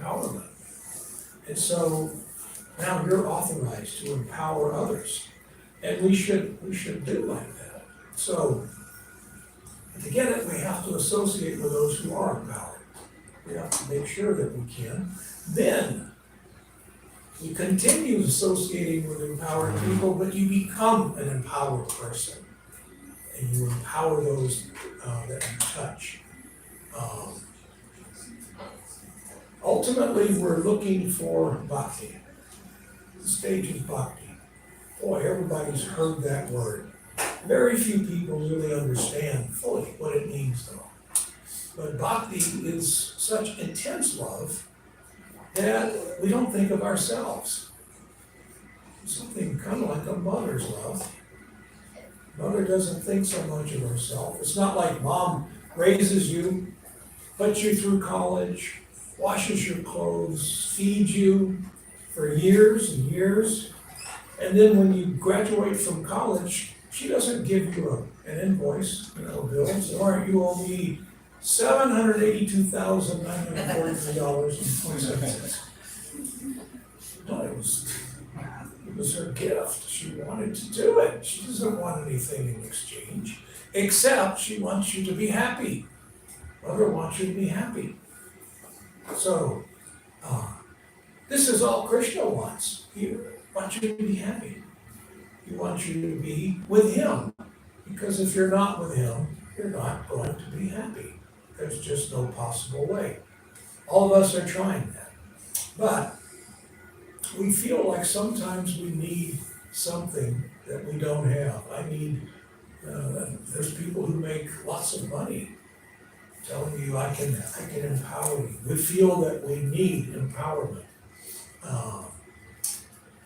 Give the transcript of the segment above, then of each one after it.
empowerment. And so now you're authorized to empower others. And we should do like that. So to get it, we have to associate with those who are empowered. We have to make sure that we can. Then you continue associating with empowered people, but you become an empowered person. And you empower those that you touch. Ultimately, we're looking for bhakti. The stage is bhakti. Boy, everybody's heard that word. Very few people really understand fully what it means, though. But bhakti is such intense love that we don't think of ourselves. Something kind of like a mother's love. Mother doesn't think so much of herself. It's not like mom raises you, puts you through college, washes your clothes, feeds you for years and years. And then when you graduate from college, she doesn't give you an invoice, bills. All right, you owe me $782,943.27. No, it was her gift. She wanted to do it. She doesn't want anything in exchange, except she wants you to be happy. Mother wants you to be happy. So, this is all Krishna wants. He wants you to be happy. He wants you to be with him. Because if you're not with him, you're not going to be happy. There's just no possible way. All of us are trying that. But we feel like sometimes we need something that we don't have. There's people who make lots of money telling you, I can empower you. We feel that we need empowerment.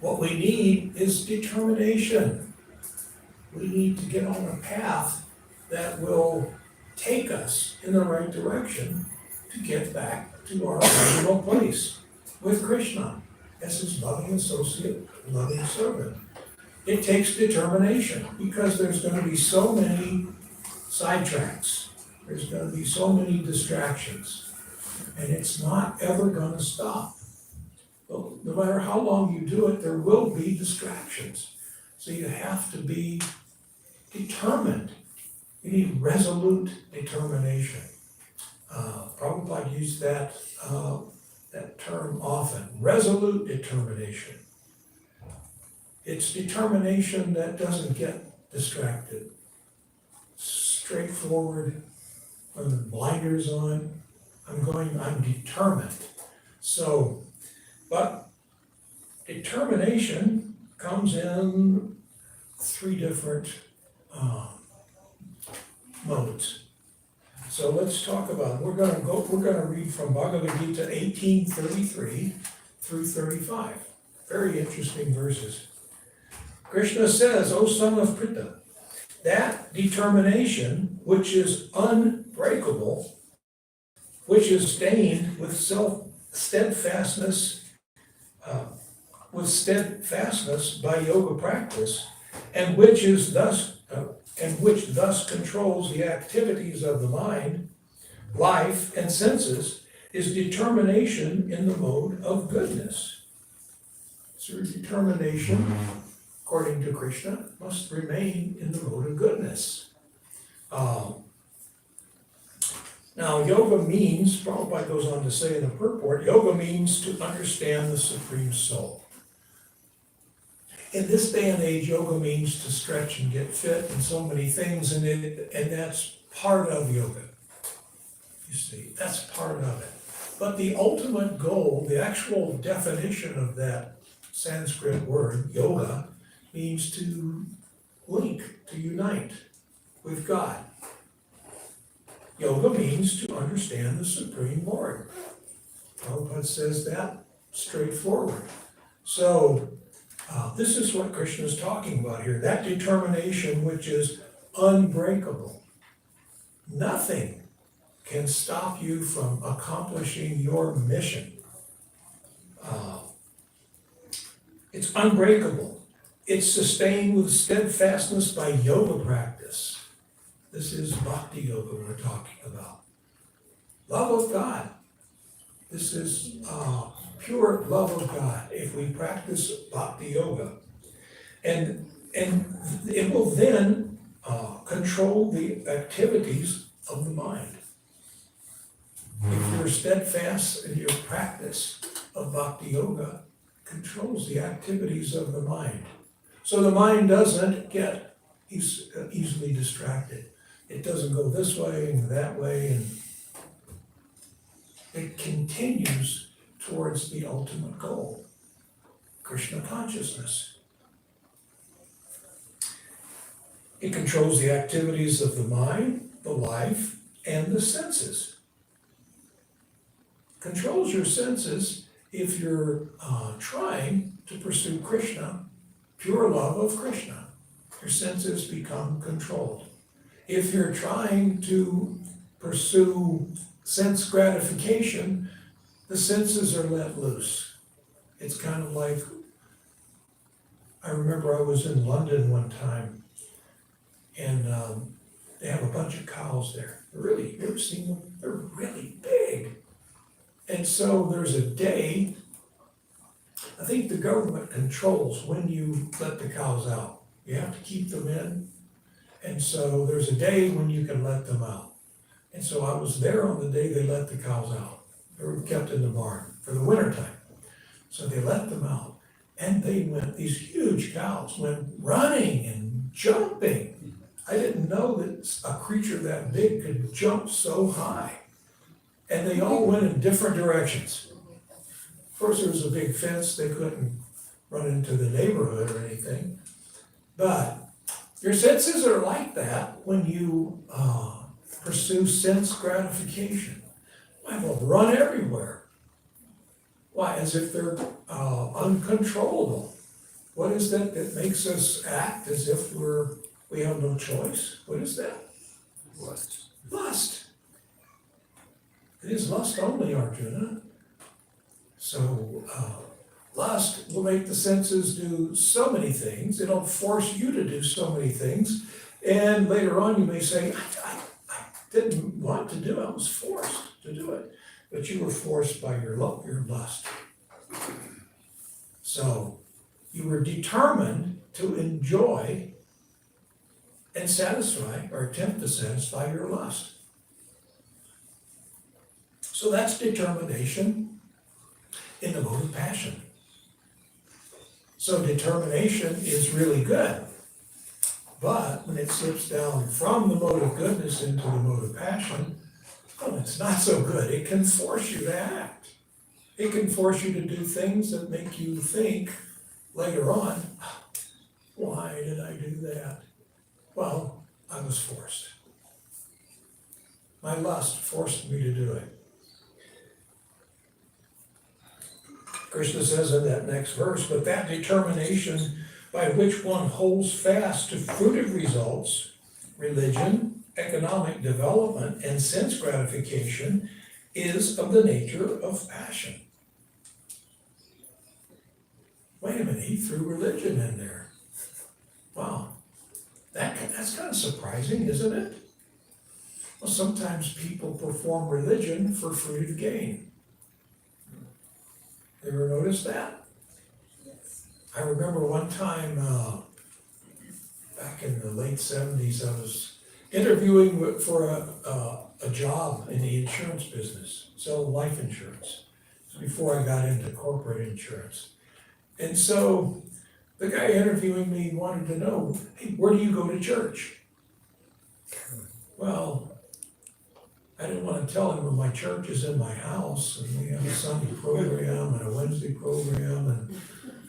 What we need is determination. We need to get on a path that will take us in the right direction to get back to our original place with Krishna as his loving associate, loving servant. It takes determination because there's going to be so many sidetracks. There's going to be so many distractions, and it's not ever going to stop. No matter how long you do it, there will be distractions. So you have to be determined. You need resolute determination. Prabhupada used that term often, resolute determination. It's determination that doesn't get distracted. Straightforward, when the blinders on, I'm determined. So, but determination comes in three different modes. So let's talk about, we're gonna read from Bhagavad Gita 18:33 through 35. Very interesting verses. Krishna says, O son of Pritha, that determination which is unbreakable, which is stained with steadfastness by yoga practice, and which thus controls the activities of the mind, life, and senses, is determination in the mode of goodness. So determination, according to Krishna, must remain in the mode of goodness. Now, yoga means, Prabhupada goes on to say in the purport, yoga means to understand the Supreme Soul. In this day and age, yoga means to stretch and get fit and so many things, and that's part of yoga. You see, that's part of it. But the ultimate goal, the actual definition of that Sanskrit word, yoga, means to link, to unite with God. Yoga means to understand the Supreme Lord. Prabhupada says that straightforward. So, this is what Krishna is talking about here, that determination which is unbreakable. Nothing can stop you from accomplishing your mission. It's unbreakable. It's sustained with steadfastness by yoga practice. This is bhakti yoga we're talking about. Love of God. This is pure love of God if we practice bhakti yoga. And it will then control the activities of the mind. If you're steadfast in your practice of bhakti yoga, controls the activities of the mind. So the mind doesn't get easily distracted. It doesn't go this way and that way, and it continues towards the ultimate goal, Krishna consciousness. It controls the activities of the mind, the life, and the senses. Controls your senses if you're trying to pursue Krishna, pure love of Krishna. Your senses become controlled. If you're trying to pursue sense gratification, the senses are let loose. It's kind of like, I remember I was in London one time, and they have a bunch of cows there. You ever seen them? They're really big. And so there's a day, I think the government controls when you let the cows out. You have to keep them in. And so there's a day when you can let them out. And so I was there on the day they let the cows out. They were kept in the barn for the wintertime. So they let them out. And these huge cows went running and jumping. I didn't know that a creature that big could jump so high. And they all went in different directions. Of course, there was a big fence. They couldn't run into the neighborhood or anything. But your senses are like that when you pursue sense gratification. Why, they'll run everywhere. Why, as if they're uncontrollable. What is that makes us act as if we have no choice? What is that? Lust. Lust. It is lust only, Arjuna. So, lust will make the senses do so many things. It'll force you to do so many things. And later on you may say, I didn't want to do it, I was forced to do it. But you were forced by your lust. So, you were determined to enjoy and satisfy, or attempt to satisfy your lust. So that's determination in the mode of passion. So determination is really good. But when it slips down from the mode of goodness into the mode of passion, well, it's not so good. It can force you to act. It can force you to do things that make you think later on, why did I do that? Well, I was forced. My lust forced me to do it. Krishna says in that next verse, but that determination by which one holds fast to fruitive results, religion, economic development, and sense gratification, is of the nature of passion. Wait a minute, he threw religion in there. Wow, that's kind of surprising, isn't it? Well, sometimes people perform religion for fruitive gain. You ever notice that? Yes. I remember one time, back in the late 70s, I was interviewing for a job in the insurance business, selling life insurance. It was before I got into corporate insurance. And so the guy interviewing me wanted to know, hey, where do you go to church? Well, I didn't want to tell him, well, my church is in my house, and we have a Sunday program and a Wednesday program, and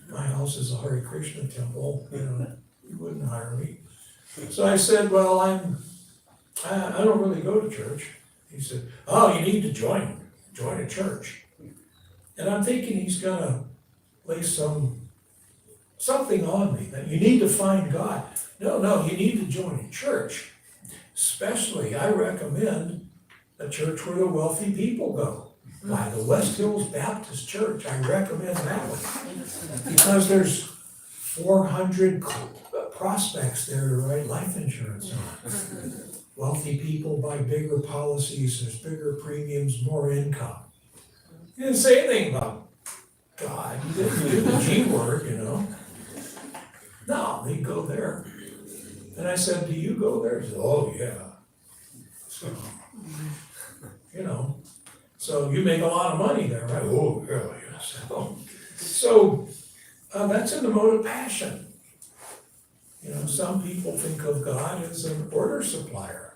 my house is a Hare Krishna temple, you wouldn't hire me. So I said, well, I don't really go to church. He said, oh, you need to join a church. And I'm thinking he's gonna lay something on me, that you need to find God. No, you need to join a church. Especially, I recommend a church where the wealthy people go. Why, the West Hills Baptist Church, I recommend that one. Because there's 400 prospects there to write life insurance on. Wealthy people buy bigger policies, there's bigger premiums, more income. He didn't say anything about God. He didn't do the G word, you know. No, he'd go there. And I said, do you go there? He said, oh, yeah. So, you know, so you make a lot of money there, right? Oh, yeah, yeah. So that's in the mode of passion. You know, some people think of God as an order supplier.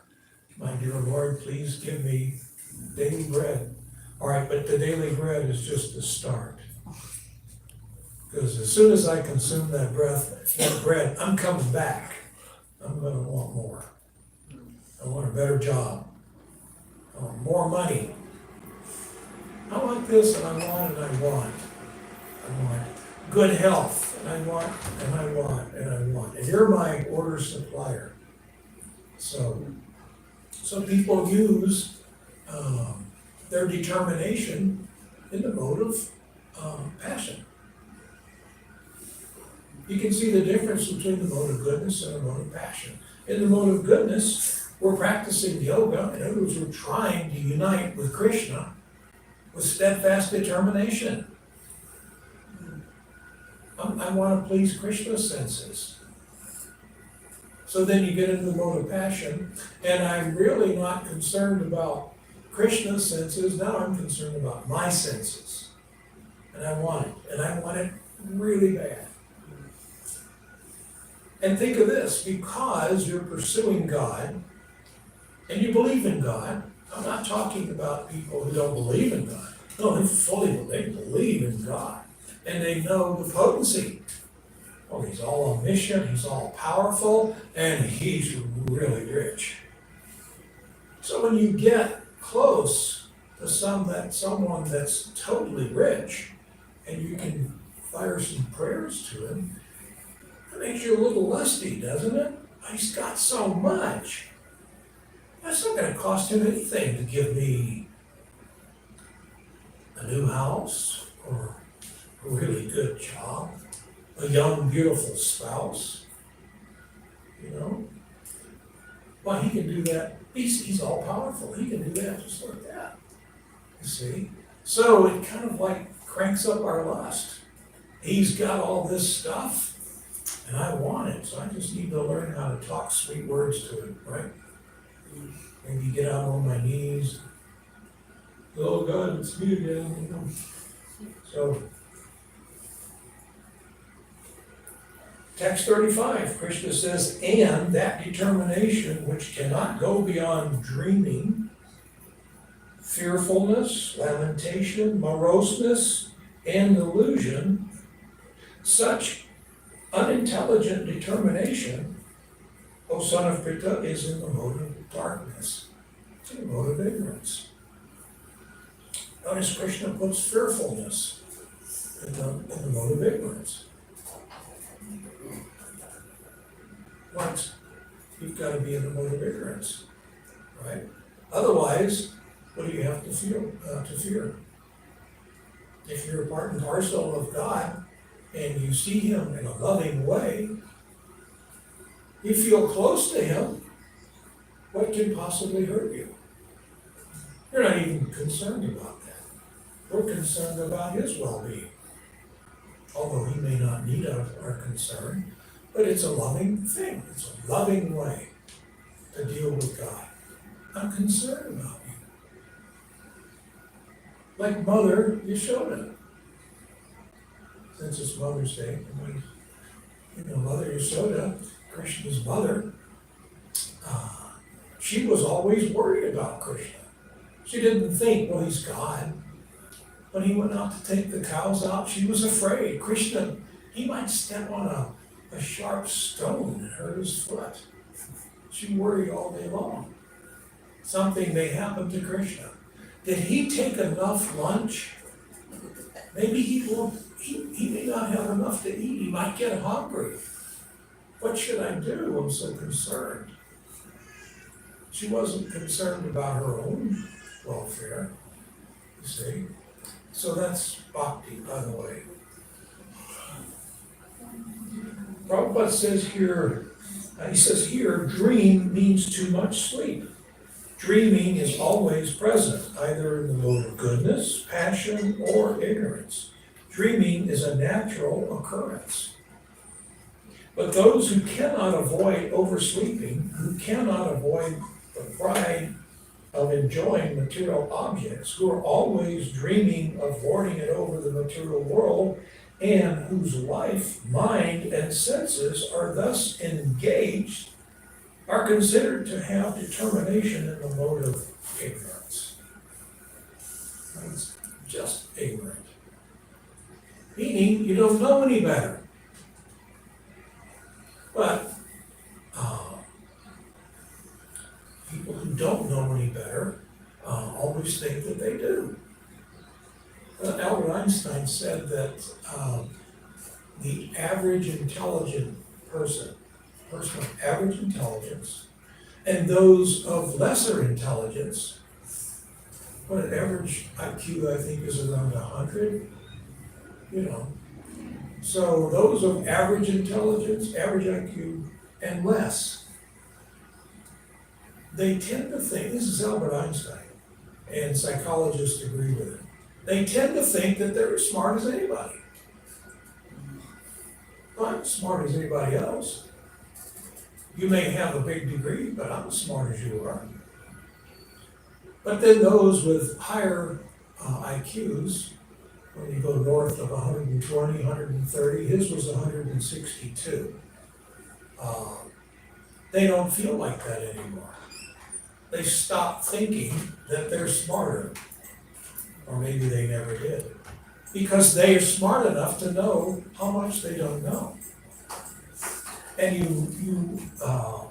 My dear Lord, please give me daily bread. All right, but the daily bread is just the start. Because as soon as I consume that bread, I'm coming back. I'm going to want more. I want a better job. I want more money. I want this, and I want, and I want. I want good health, and I want, and I want, and I want. And you're my order supplier. So people use their determination in the mode of passion. You can see the difference between the mode of goodness and the mode of passion. In the mode of goodness, we're practicing yoga. In other words, we're trying to unite with Krishna with steadfast determination. I want to please Krishna's senses. So then you get into the mode of passion, and I'm really not concerned about Krishna's senses. Now I'm concerned about my senses. And I want it. And I want it really bad. And think of this, because you're pursuing God, and you believe in God. I'm not talking about people who don't believe in God. No, they believe in God. And they know the potency. Oh, he's all omniscient, he's all powerful, and he's really rich. So when you get close to someone that's totally rich, and you can fire some prayers to him, it makes you a little lusty, doesn't it? He's got so much. That's not going to cost him anything to give me a new house or a really good job, a young, beautiful spouse. You know? Well, he can do that. He's all powerful. He can do that just like that. You see? So it kind of like cranks up our lust. He's got all this stuff, and I want it. So I just need to learn how to talk sweet words to him, right? Maybe get out on my knees. Oh God, it's me again. You know? So, text 35, Krishna says, and that determination which cannot go beyond dreaming, fearfulness, lamentation, moroseness, and illusion, such unintelligent determination, O son of Pritha, is in the mode of darkness. It's in the mode of ignorance. Notice Krishna puts fearfulness in the mode of ignorance. Once, you've got to be in the mode of ignorance, right? Otherwise, what do you have to fear? If you're part and parcel of God, and you see him in a loving way, you feel close to him, what can possibly hurt you? You're not even concerned about that. We're concerned about his well-being. Although he may not need our concern, but it's a loving thing. It's a loving way to deal with God. I'm concerned about you. Like Mother Yashoda. Since it's Mother's Day, Mother Yashoda, Krishna's mother, she was always worried about Krishna. She didn't think, well, he's God. When he went out to take the cows out, she was afraid. Krishna, he might step on a sharp stone and hurt his foot. She worried all day long. Something may happen to Krishna. Did he take enough lunch? Maybe he may not have enough to eat. He might get hungry. What should I do? I'm so concerned. She wasn't concerned about her own welfare, you see. So that's bhakti, by the way. Prabhupada says here, dream means too much sleep. Dreaming is always present, either in the mode of goodness, passion, or ignorance. Dreaming is a natural occurrence. But those who cannot avoid oversleeping, who cannot avoid the pride of enjoying material objects, who are always dreaming of lording it over the material world, and whose life, mind, and senses are thus engaged, are considered to have determination in the mode of ignorance. It's just ignorant. Meaning you don't know any better. But people who don't know any better always think that they do. Albert Einstein said that the average intelligent person of average intelligence, and those of lesser intelligence, what an average IQ I think is around 100, So those of average intelligence, average IQ, and less, they tend to think, this is Albert Einstein, and psychologists agree with it, they tend to think that they're as smart as anybody. Well, I'm as smart as anybody else. You may have a big degree, but I'm as smart as you are. But then those with higher IQs, when you go north of 120, 130, his was 162. They don't feel like that anymore. They stop thinking that they're smarter, or maybe they never did, because they are smart enough to know how much they don't know. And you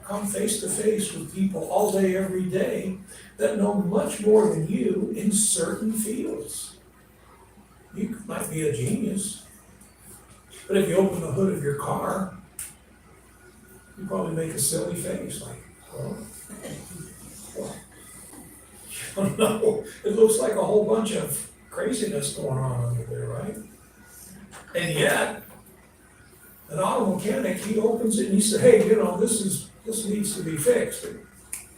come face to face with people all day, every day, that know much more than you in certain fields. You might be a genius, but if you open the hood of your car, you probably make a silly face, like, well, you don't know. It looks like a whole bunch of craziness going on under there, right? And yet, an auto mechanic, he opens it and he says, hey, this needs to be fixed. And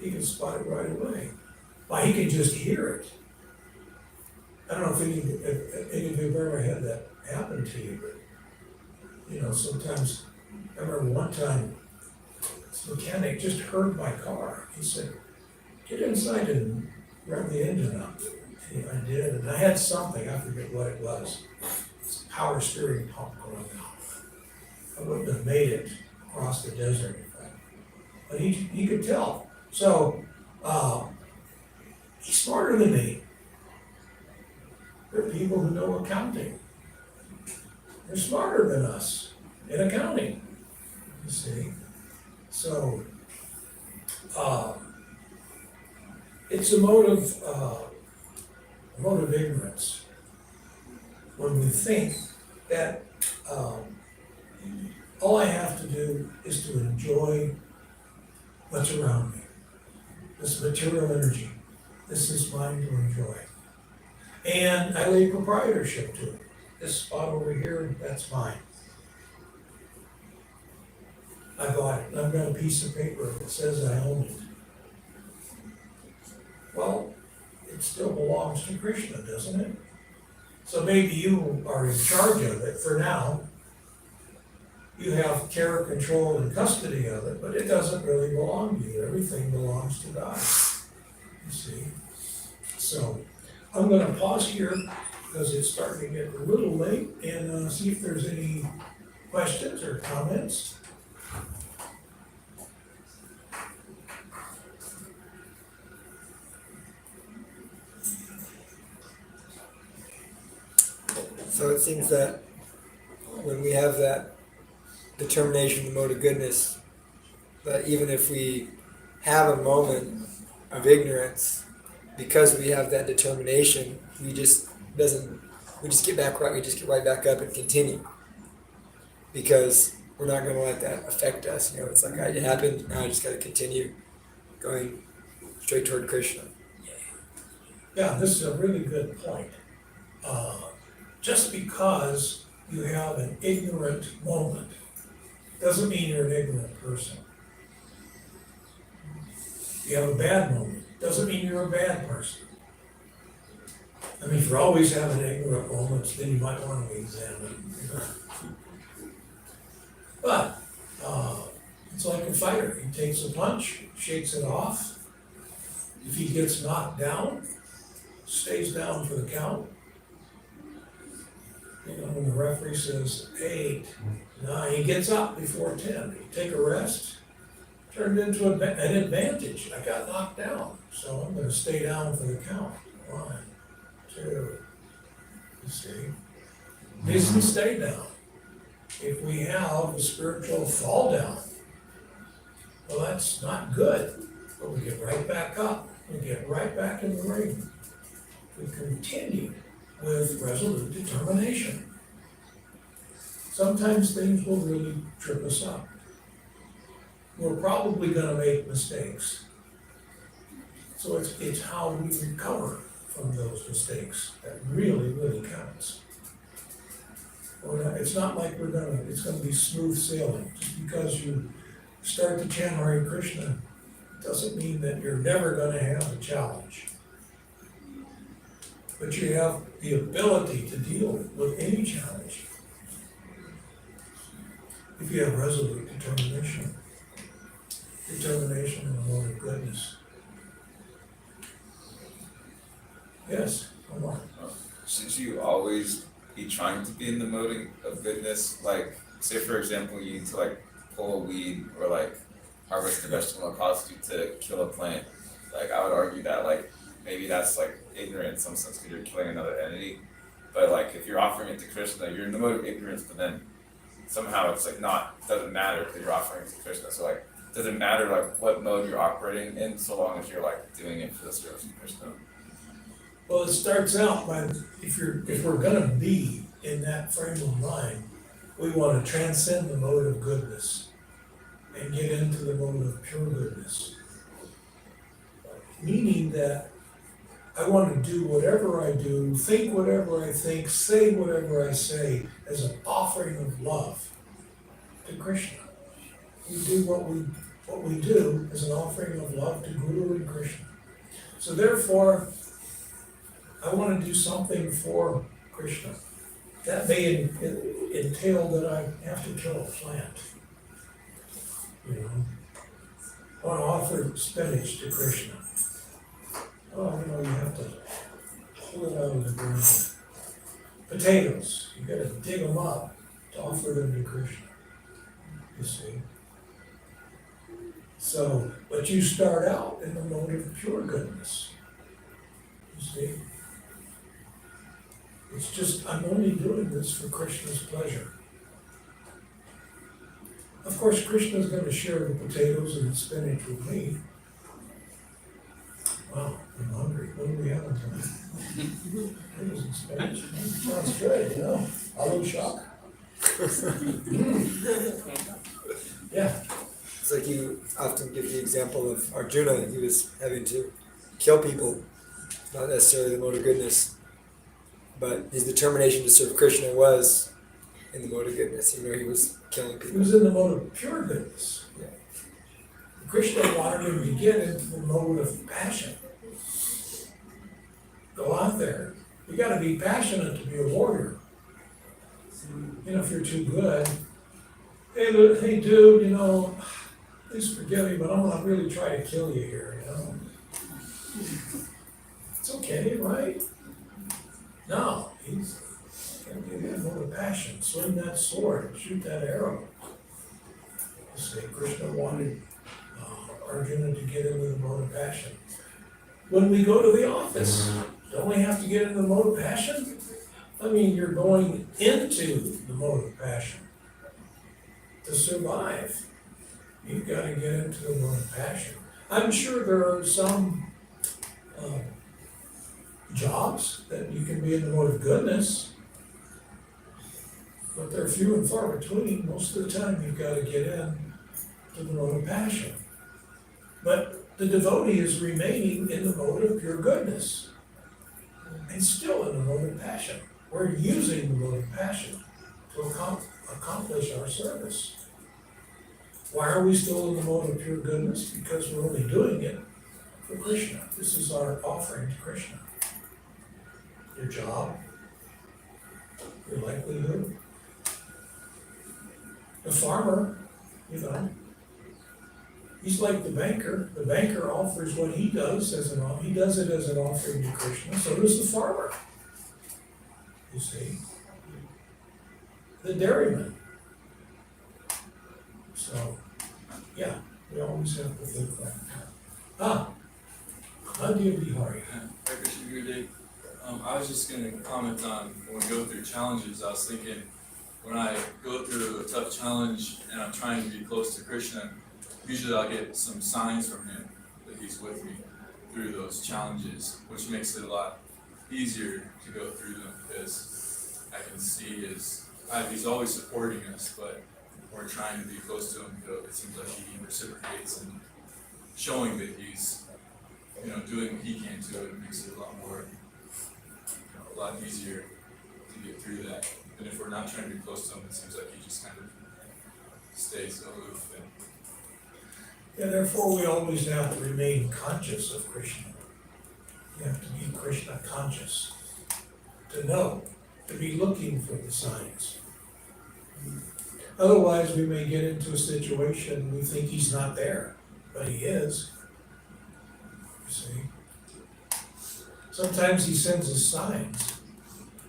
he can spot it right away. Why, he can just hear it. I don't know if any of you have ever had that happen to you, but sometimes, I remember one time, this mechanic just heard my car. He said, get inside and rev the engine up. And I did, and I had something, I forget what it was. It's a power steering pump going on. I wouldn't have made it across the desert, but he could tell. So, he's smarter than me. There are people who know accounting. They're smarter than us in accounting, you see. So, it's a mode of ignorance when we think that all I have to do is to enjoy what's around me. This material energy, this is mine to enjoy. And I lay proprietorship to it. This spot over here, that's mine. I bought it, and I've got a piece of paper that says I own it. Well, it still belongs to Krishna, doesn't it? So maybe you are in charge of it for now. You have care, control, and custody of it, but it doesn't really belong to you. Everything belongs to God, you see. So I'm going to pause here because it's starting to get a little late and see if there's any questions or comments. So it seems that when we have that determination, the mode of goodness, that even if we have a moment of ignorance, because we have that determination, we just get back right, we just get right back up and continue. Because we're not going to let that affect us. It's like, it happened, now I just got to continue going straight toward Krishna. Yeah, this is a really good point. Just because you have an ignorant moment doesn't mean you're an ignorant person. You have a bad moment Doesn't mean you're a bad person. I mean, if you're always having ignorant moments, then you might want to examine. But, it's like a fighter. He takes a punch, shakes it off. If he gets knocked down, stays down for the count. You know, when the referee says 8, 9, he gets up before 10. You take a rest, turned into an advantage. I got knocked down, so I'm gonna stay down for the count. 1, 2, you see. Doesn't stay down. If we have a spiritual fall down, well, that's not good, but we get right back up, we get right back in the ring. We continue with resolute determination. Sometimes things will really trip us up. We're probably gonna make mistakes. So it's how we recover from those mistakes that really, really counts. It's not like it's gonna be smooth sailing. Just because you start to chant Hare Krishna doesn't mean that you're never gonna have a challenge. But you have the ability to deal with any challenge if you have resolute determination. Determination in the mode of goodness. Yes, come on. Should you always be trying to be in the mode of goodness? Like, say for example, you need to like pull a weed or like harvest a vegetable that causes you to kill a plant. Like, I would argue that like maybe that's like ignorant in some sense because you're killing another entity. But like if you're offering it to Krishna, you're in the mode of ignorance, but then somehow it's like doesn't matter because you're offering it to Krishna. So like, does it matter like what mode you're operating in so long as you're like doing it for the service of Krishna? Well, it starts out by, if we're gonna be in that frame of mind, we wanna transcend the mode of goodness and get into the mode of pure goodness. Meaning that I want to do whatever I do, think whatever I think, say whatever I say as an offering of love to Krishna. We do what we do as an offering of love to Guru and Krishna. So therefore, I want to do something for Krishna. That may entail that I have to kill a plant. You know, I want to offer spinach to Krishna. Oh, you have to pull it out of the ground. Potatoes, you gotta dig them up to offer them to Krishna. You see? So, but you start out in the mode of pure goodness. You see? It's just, I'm only doing this for Krishna's pleasure. Of course, Krishna's gonna share the potatoes and the spinach with me. Wow, I'm hungry. What do we have tonight? Potatoes and spinach. Sounds good, Aloo shock. Yeah. It's like you often give the example of Arjuna. He was having to kill people, not necessarily the mode of goodness, but his determination to serve Krishna was in the mode of goodness. He was killing people. He was in the mode of pure goodness. Yeah. Krishna wanted him to get into the mode of passion. Go out there. You gotta be passionate to be a warrior. If you're too good, hey dude, please forgive me, but I'm gonna really try to kill you here, It's okay, right? No, he's gonna give you a mode of passion. Swing that sword, shoot that arrow. Say Krishna wanted Arjuna to get into the mode of passion. When we go to the office, don't we have to get into the mode of passion? I mean, you're going into the mode of passion. To survive, you've got to get into the mode of passion. I'm sure there are some jobs that you can be in the mode of goodness, but they're few and far between. Most of the time, you've got to get in to the mode of passion. But the devotee is remaining in the mode of pure goodness and still in the mode of passion. We're using the mode of passion to accomplish our service. Why are we still in the mode of pure goodness? Because we're only doing it for Krishna. This is our offering to Krishna. Your job, your livelihood. The farmer, he's like the banker. The banker offers what he does he does it as an offering to Krishna. So does the farmer. You see, the dairyman. So, yeah, we always have to think like that. Nadia Bihari. I was just going to comment on when we go through challenges. I was thinking when I go through a tough challenge and I'm trying to be close to Krishna, usually I'll get some signs from him that he's with me through those challenges, which makes it a lot easier to go through them because I can see he's always supporting us, but we're trying to be close to him. It seems like he reciprocates and showing that he's doing what he can to it. It makes it a lot easier to get through that. And if we're not trying to be close to him, it seems like he just kind of stays aloof. Yeah, therefore we always have to remain conscious of Krishna. You have to be Krishna conscious, to know, to be looking for the signs. Otherwise, we may get into a situation we think he's not there, but he is. You see? Sometimes he sends us signs,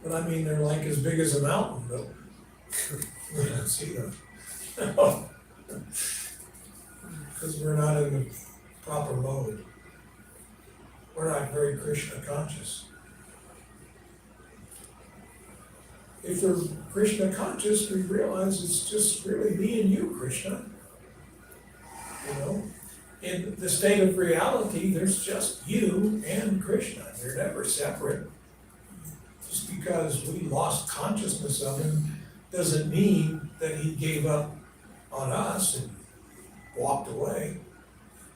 but I mean, they're like as big as a mountain, but we don't see them. Because we're not in the proper mode. We're not very Krishna conscious. If we're Krishna conscious, we realize it's just really me and you, Krishna. In the state of reality, there's just you and Krishna. They're never separate. Just because we lost consciousness of him doesn't mean that he gave up on us and walked away.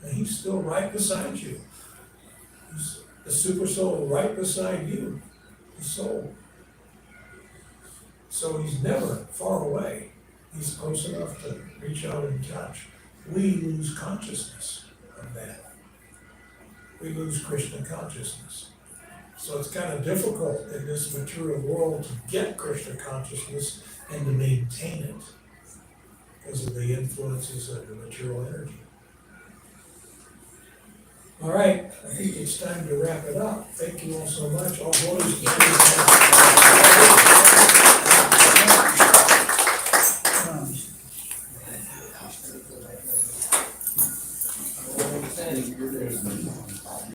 And he's still right beside you. He's the super soul right beside you, the soul. So he's never far away. He's close enough to reach out and touch. We lose consciousness of that. We lose Krishna consciousness. So it's kind of difficult in this material world to get Krishna consciousness and to maintain it because of the influences of the material energy. All right, I think it's time to wrap it up. Thank you all so much. All voters.